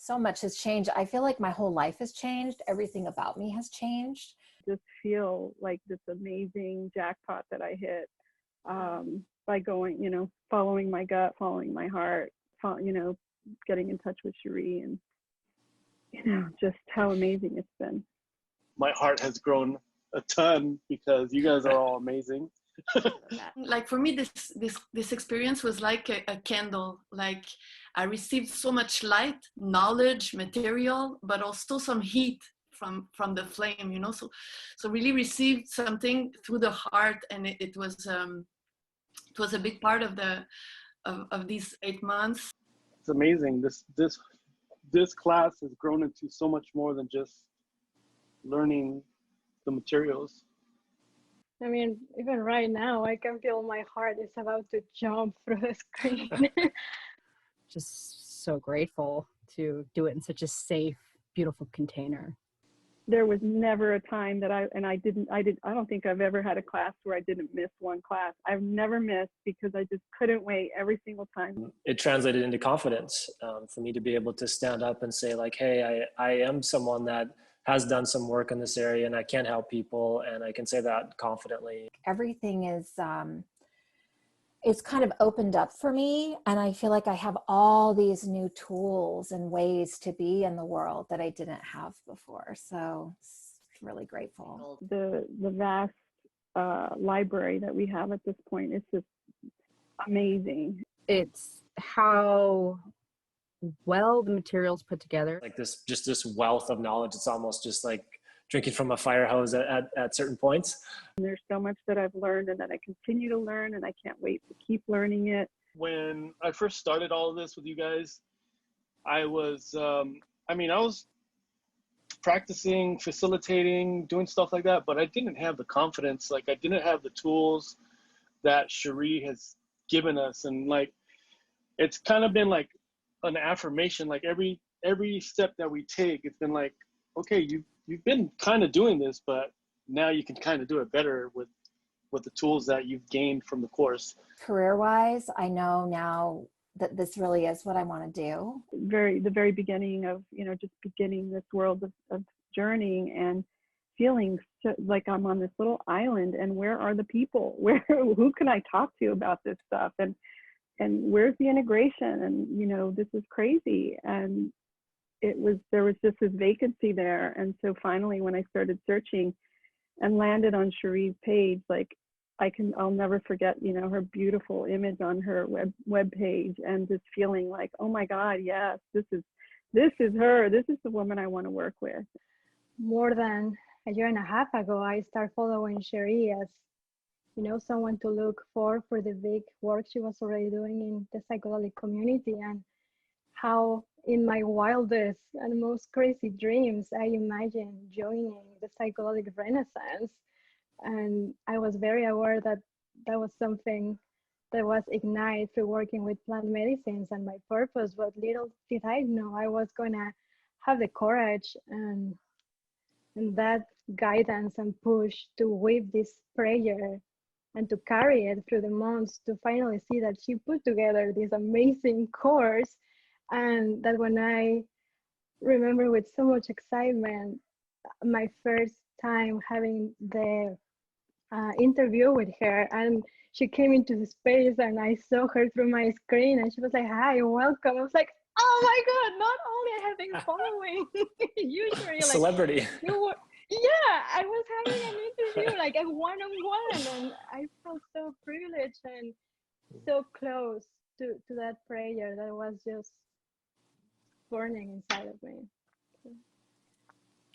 so much has changed. I feel like my whole life has changed. Everything about me has changed. Just feel like this amazing jackpot that I hit by going, following my gut, following my heart, getting in touch with Cherie, and, just how amazing it's been. My heart has grown a ton because you guys are all amazing. Like for me, this experience was like a candle. Like I received so much light, knowledge, material, but also some heat from the flame, so really received something through the heart, and it was a big part of these 8 months. It's amazing. This class has grown into so much more than just learning the materials. I mean, even right now, I can feel my heart is about to jump through the screen. Just so grateful to do it in such a safe, beautiful container. There was never a time that I don't think I've ever had a class where I didn't miss one class. I've never missed because I just couldn't wait every single time. It translated into confidence for me to be able to stand up and say like, hey, I am someone that has done some work in this area and I can help people, and I can say that confidently. Everything is, it's kind of opened up for me, and I feel like I have all these new tools and ways to be in the world that I didn't have before. So it's really grateful. The vast library that we have at this point is just amazing. It's how well the materials put together. Like this wealth of knowledge. It's almost just like drinking from a fire hose at certain points. And there's so much that I've learned and that I continue to learn, and I can't wait to keep learning it. When I first started all of this with you guys, I was practicing, facilitating, doing stuff like that, but I didn't have the confidence. Like I didn't have the tools that Cherie has given us. And like, it's kind of been like an affirmation. Like every step that we take, it's been like, okay, you've been kind of doing this, but now you can kind of do it better with the tools that you've gained from the course. Career-wise, I know now that this really is what I want to do. The very beginning of, just beginning this world of journeying and feeling like I'm on this little island, and where are the people? Who can I talk to about this stuff? And where's the integration? And, this is crazy. And there was just this vacancy there. And so finally, when I started searching and landed on Cherie's page, like I'll never forget, her beautiful image on her web page, and just feeling like, oh my God, yes, this is her. This is the woman I want to work with. More than a year and a half ago, I started following Cherie as, someone to look for the big work she was already doing in the psychedelic community, and how in my wildest and most crazy dreams, I imagined joining the psychedelic renaissance. And I was very aware that that was something that was ignited through working with plant medicines and my purpose, but little did I know I was gonna have the courage and that guidance and push to weave this prayer and to carry it through the months to finally see that she put together this amazing course. And that when I remember with so much excitement, my first time having the interview with her, and she came into the space and I saw her through my screen and she was like, hi, welcome. I was like, oh my God, not only I have been following usually like celebrity. I was having an interview like a one-on-one, and I felt so privileged and so close to that prayer that was just burning inside of me.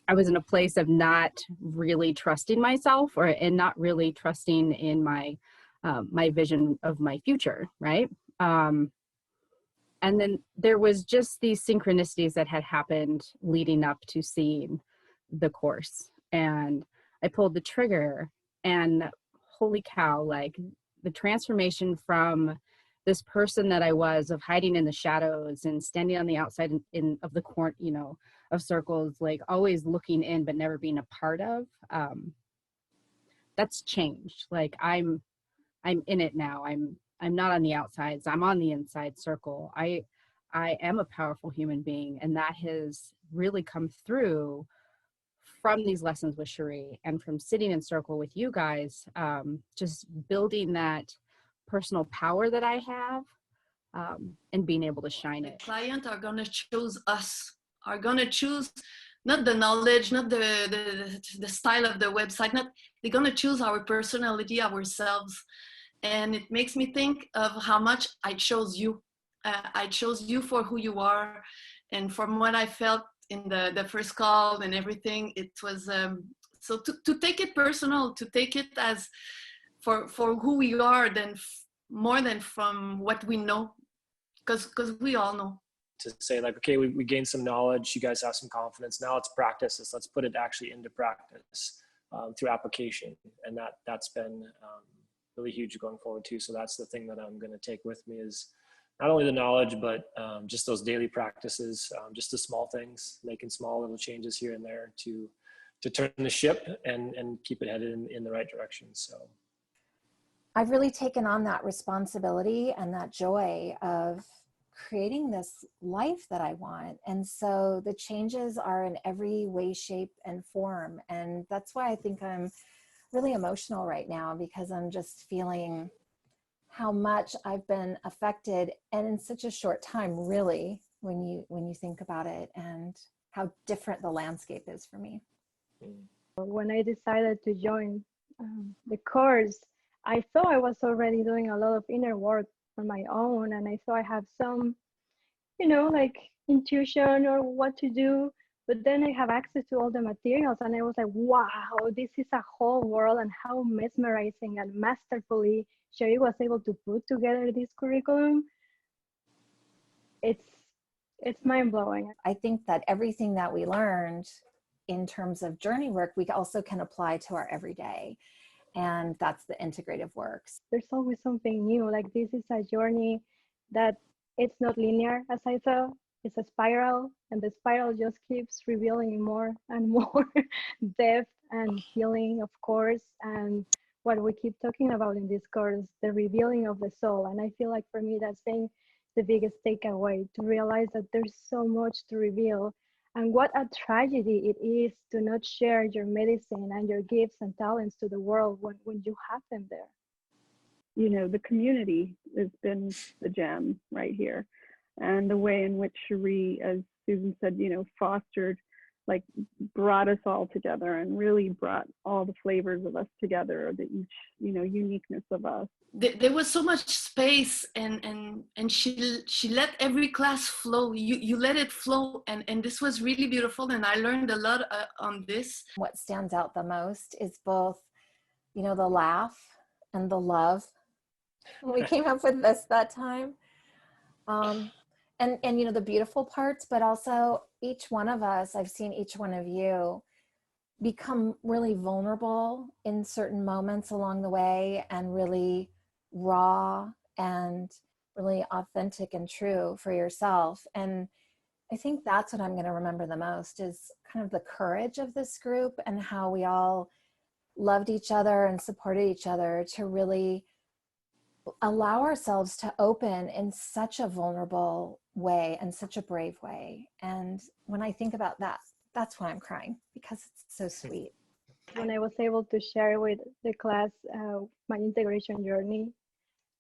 I was in a place of not really trusting myself, and not really trusting in my my vision of my future, right? And then there was just these synchronicities that had happened leading up to seeing the course, and I pulled the trigger, and holy cow, like the transformation from this person that I was, of hiding in the shadows and standing on the outside of the corner, of circles, like always looking in but never being a part of, that's changed. Like I'm in it now. I'm not on the outsides, I'm on the inside circle. I I am a powerful human being. And that has really come through from these lessons with Cherie and from sitting in circle with you guys, just building that personal power that I have, and being able to shine The it. client are going to choose us, are going to choose not the knowledge, not the style of the website, not, they're going to choose our personality, ourselves. And it makes me think of how much I chose you. I chose you for who you are. And from what I felt in the first call and everything, it was, so to take it personal, to take it as for who we are, then more than from what we know, because we all know. To say like, okay, we gained some knowledge, you guys have some confidence, now let's practice this, let's put it actually into practice through application. And that's been really huge going forward too. So that's the thing that I'm going to take with me, is not only the knowledge, but just those daily practices, just the small things, making small little changes here and there to turn the ship and keep it headed in the right direction. So I've really taken on that responsibility and that joy of creating this life that I want. And so the changes are in every way, shape, and form. And that's why I think I'm really emotional right now, because I'm just feeling how much I've been affected, and in such a short time, really, when you think about it, and how different the landscape is for me. When I decided to join the course, I thought I was already doing a lot of inner work on my own, and I thought I have some, like intuition or what to do. But then I have access to all the materials, and I was like, wow, this is a whole world, and how mesmerizing and masterfully Cherie was able to put together this curriculum. It's mind-blowing. I think that everything that we learned in terms of journey work, we also can apply to our everyday. And that's the integrative works. There's always something new. Like, this is a journey that it's not linear, as I thought. It's a spiral, and the spiral just keeps revealing more and more depth and healing, of course. And what we keep talking about in this course, the revealing of the soul. And I feel like for me, that's been the biggest takeaway, to realize that there's so much to reveal. And what a tragedy it is to not share your medicine and your gifts and talents to the world when you have them there. The community has been the gem right here. And the way in which Cherie, as Susan said, fostered, like, brought us all together and really brought all the flavors of us together, the each, uniqueness of us. There was so much space, and she let every class flow. You let it flow, and this was really beautiful, and I learned a lot on this. What stands out the most is both, the laugh and the love. We came up with this that time. And the beautiful parts, but also each one of us, I've seen each one of you become really vulnerable in certain moments along the way, and really raw and really authentic and true for yourself. And I think that's what I'm going to remember the most, is kind of the courage of this group, and how we all loved each other and supported each other to really allow ourselves to open in such a vulnerable way and such a brave way. And when I think about that, that's why I'm crying, because it's so sweet. When I was able to share with the class my integration journey,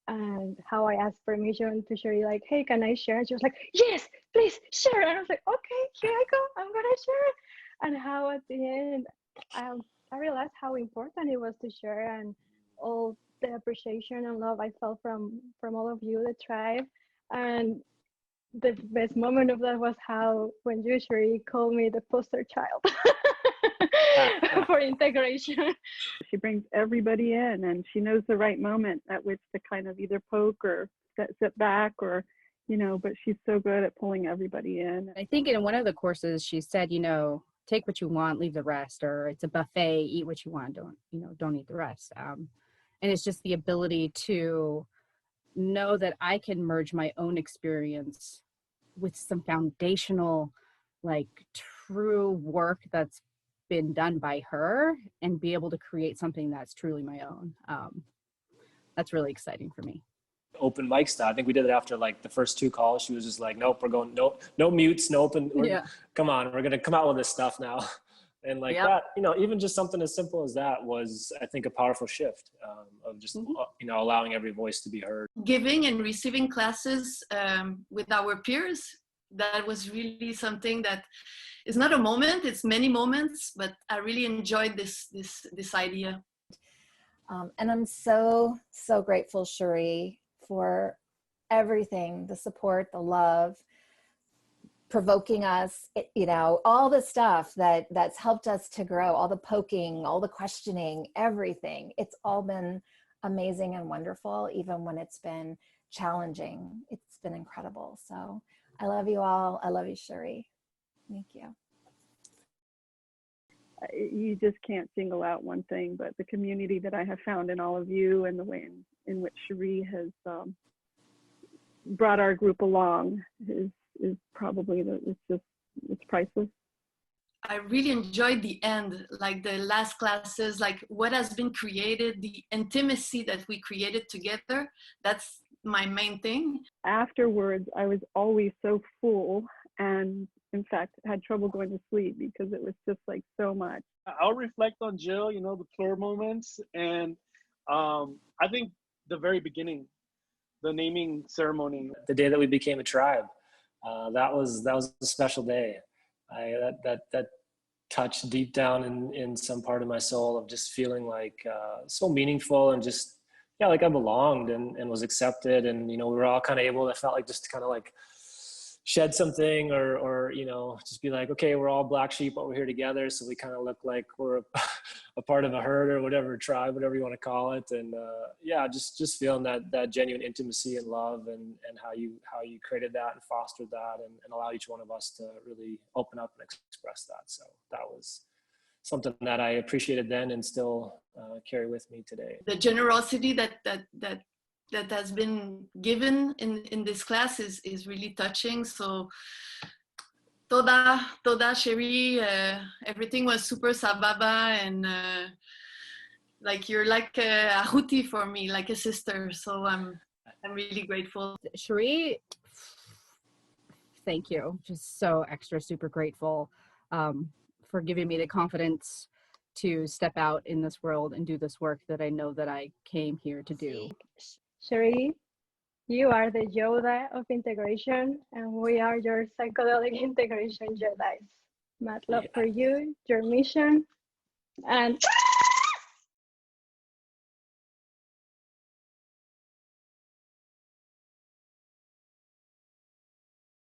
and how I asked permission to Cherie, like, hey, can I share? And she was like, yes, please share. And I was like, okay, here I go, I'm gonna share. And how at the end, I realized how important it was to share, and all the appreciation and love I felt from all of you, the tribe. And the best moment of that was how, when you, Cherie, called me the poster child for integration. She brings everybody in, and she knows the right moment at which to kind of either poke or sit back, or, but she's so good at pulling everybody in. I think in one of the courses she said, take what you want, leave the rest, or it's a buffet, eat what you want, don't eat the rest. And it's just the ability to know that I can merge my own experience with some foundational, like, true work that's been done by her, and be able to create something that's truly my own. That's really exciting for me. open mic style. I think we did it after like the first 2 calls. She was just like, nope, we're going, no mutes, no open. Come on, we're going to come out with this stuff now. And like that, you know, even just something as simple as that was, I think, a powerful shift of just, you know, allowing every voice to be heard. Giving and receiving classes with our peers, that was really something that is not a moment, it's many moments, but I really enjoyed this idea. And I'm so grateful, Cherie, for everything, the support, the love, provoking us, you know, all the stuff that's helped us to grow, all the poking, all the questioning, everything. It's all been amazing and wonderful, even when it's been challenging. It's been incredible. So I love you all. I love you, Cherie. Thank you. You just can't single out one thing, but the community that I have found in all of you and the way in which Cherie has brought our group along is probably it's priceless. I really enjoyed the end, like the last classes, like what has been created, the intimacy that we created together. That's my main thing. Afterwards, I was always so full, and in fact had trouble going to sleep because it was just like so much. I'll reflect on Jill, you know, the plur moments, and I think the very beginning, the naming ceremony, the day that we became a tribe, that was a special day. That touched deep down in some part of my soul of just feeling like so meaningful and just, yeah, like I belonged and was accepted. And, you know, we were all kind of able, I felt like, just to kind of like shed something or, you know, just be like, okay, we're all black sheep, but we're here together. So we kind of look like we're a part of a herd or whatever, tribe, whatever you want to call it. And yeah, just feeling that genuine intimacy and love and how you created that and fostered that and allowed each one of us to really open up and express that. So that was something that I appreciated then and still carry with me today. The generosity that has been given in this class is really touching. So toda Cherie, everything was super sababa, and like you're like a Ahuti for me, like a sister. So I'm really grateful. Cherie, thank you. Just so extra super grateful for giving me the confidence to step out in this world and do this work that I know that I came here to do. Cherie, you are the Yoda of integration, and we are your psychedelic integration Jedis. Mad love for you, your mission, and